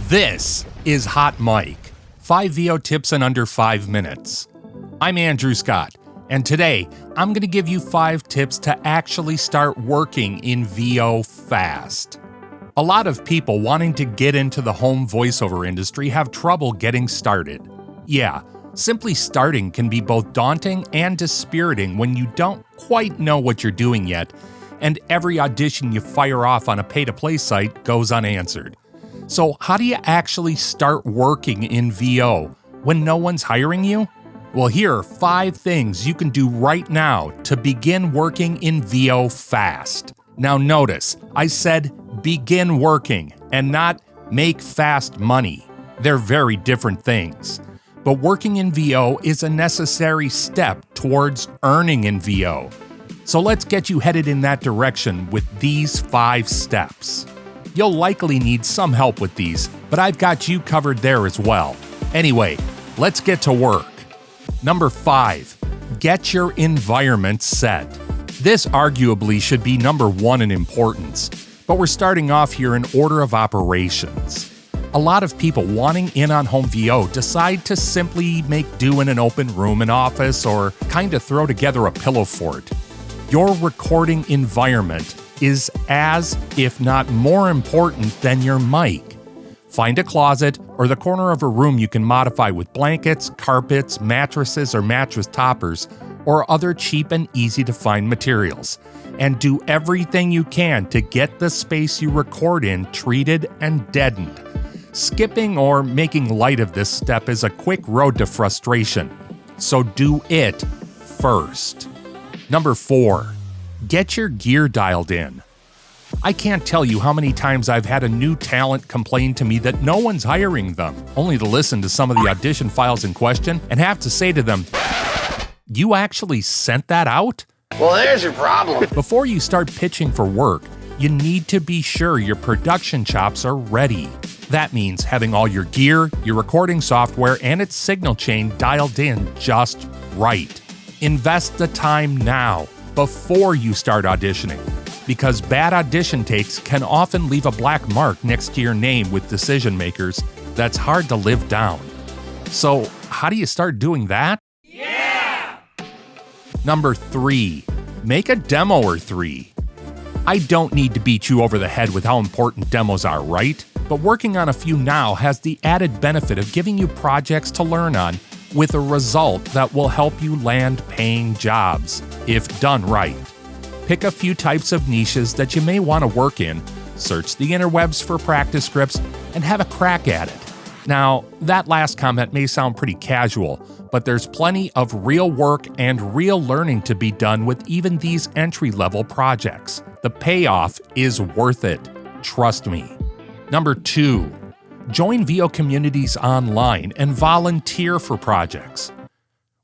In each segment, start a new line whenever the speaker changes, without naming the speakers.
This is Hot Mic, 5 VO tips in under 5 minutes. I'm Andrew Scott, and today I'm going to give you 5 tips to actually start working in VO fast. A lot of people wanting to get into the home voiceover industry have trouble getting started. Yeah, simply starting can be both daunting and dispiriting when you don't quite know what you're doing yet, and every audition you fire off on a pay-to-play site goes unanswered. So how do you actually start working in VO when no one's hiring you? Well, here are 5 things you can do right now to begin working in VO fast. Now notice, I said begin working and not make fast money. They're very different things. But working in VO is a necessary step towards earning in VO. So let's get you headed in that direction with these 5 steps. You'll likely need some help with these, but I've got you covered there as well. Anyway, let's get to work. Number 5, get your environment set. This arguably should be number 1 in importance, but we're starting off here in order of operations. A lot of people wanting in on home VO decide to simply make do in an open room, an office, or kind of throw together a pillow fort. Your recording environment is as, if not more important than your mic. Find a closet or the corner of a room you can modify with blankets, carpets, mattresses, or mattress toppers, or other cheap and easy to find materials. And do everything you can to get the space you record in treated and deadened. Skipping or making light of this step is a quick road to frustration, so do it first. Number 4, get your gear dialed in. I can't tell you how many times I've had a new talent complain to me that no one's hiring them, only to listen to some of the audition files in question and have to say to them, "You actually sent that out?"
Well, there's your problem.
Before you start pitching for work, you need to be sure your production chops are ready. That means having all your gear, your recording software, and its signal chain dialed in just right. Invest the time now, before you start auditioning, because bad audition takes can often leave a black mark next to your name with decision makers that's hard to live down. So, how do you start doing that? Yeah! Number 3, make a demo or 3. I don't need to beat you over the head with how important demos are, right? But working on a few now has the added benefit of giving you projects to learn on with a result that will help you land paying jobs, if done right. Pick a few types of niches that you may want to work in, search the interwebs for practice scripts, and have a crack at it. Now, that last comment may sound pretty casual, but there's plenty of real work and real learning to be done with even these entry-level projects. The payoff is worth it, trust me. Number 2, join VO communities online and volunteer for projects.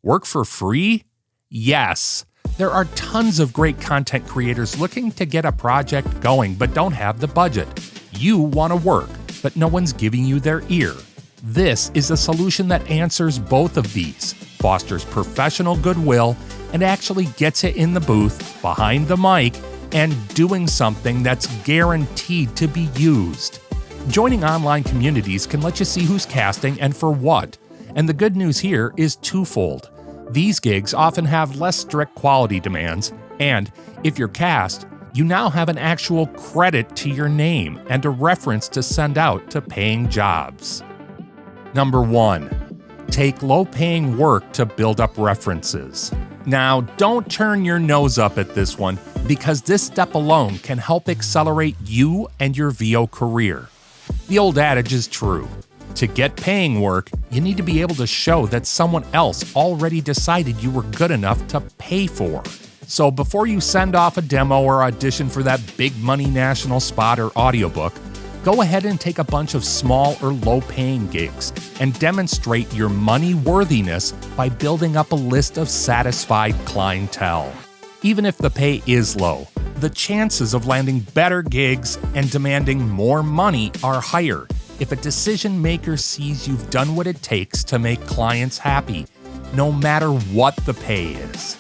Work for free? Yes. There are tons of great content creators looking to get a project going but don't have the budget. You want to work, but no one's giving you their ear. This is a solution that answers both of these, fosters professional goodwill, and actually gets it in the booth, behind the mic, and doing something that's guaranteed to be used. Joining online communities can let you see who's casting and for what, and the good news here is twofold. These gigs often have less strict quality demands, and if you're cast, you now have an actual credit to your name and a reference to send out to paying jobs. Number 1, take low-paying work to build up references. Now, don't turn your nose up at this one, because this step alone can help accelerate you and your VO career. The old adage is true. To get paying work, you need to be able to show that someone else already decided you were good enough to pay for. So before you send off a demo or audition for that big money national spot or audiobook, go ahead and take a bunch of small or low-paying gigs and demonstrate your money worthiness by building up a list of satisfied clientele. Even if the pay is low, the chances of landing better gigs and demanding more money are higher if a decision maker sees you've done what it takes to make clients happy, no matter what the pay is.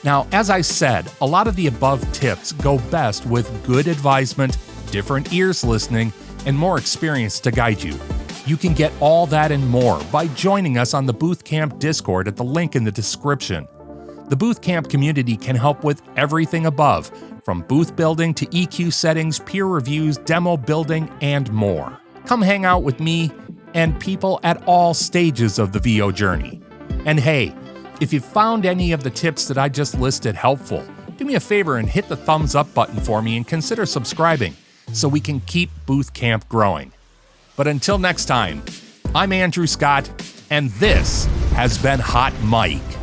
Now, as I said, a lot of the above tips go best with good advisement, different ears listening, and more experience to guide you. You can get all that and more by joining us on the Booth Camp Discord at the link in the description. The Booth Camp community can help with everything above, from booth building to EQ settings, peer reviews, demo building, and more. Come hang out with me and people at all stages of the VO journey. And hey, if you found any of the tips that I just listed helpful, do me a favor and hit the thumbs up button for me and consider subscribing so we can keep Booth Camp growing. But until next time, I'm Andrew Scott, and this has been Hot Mike.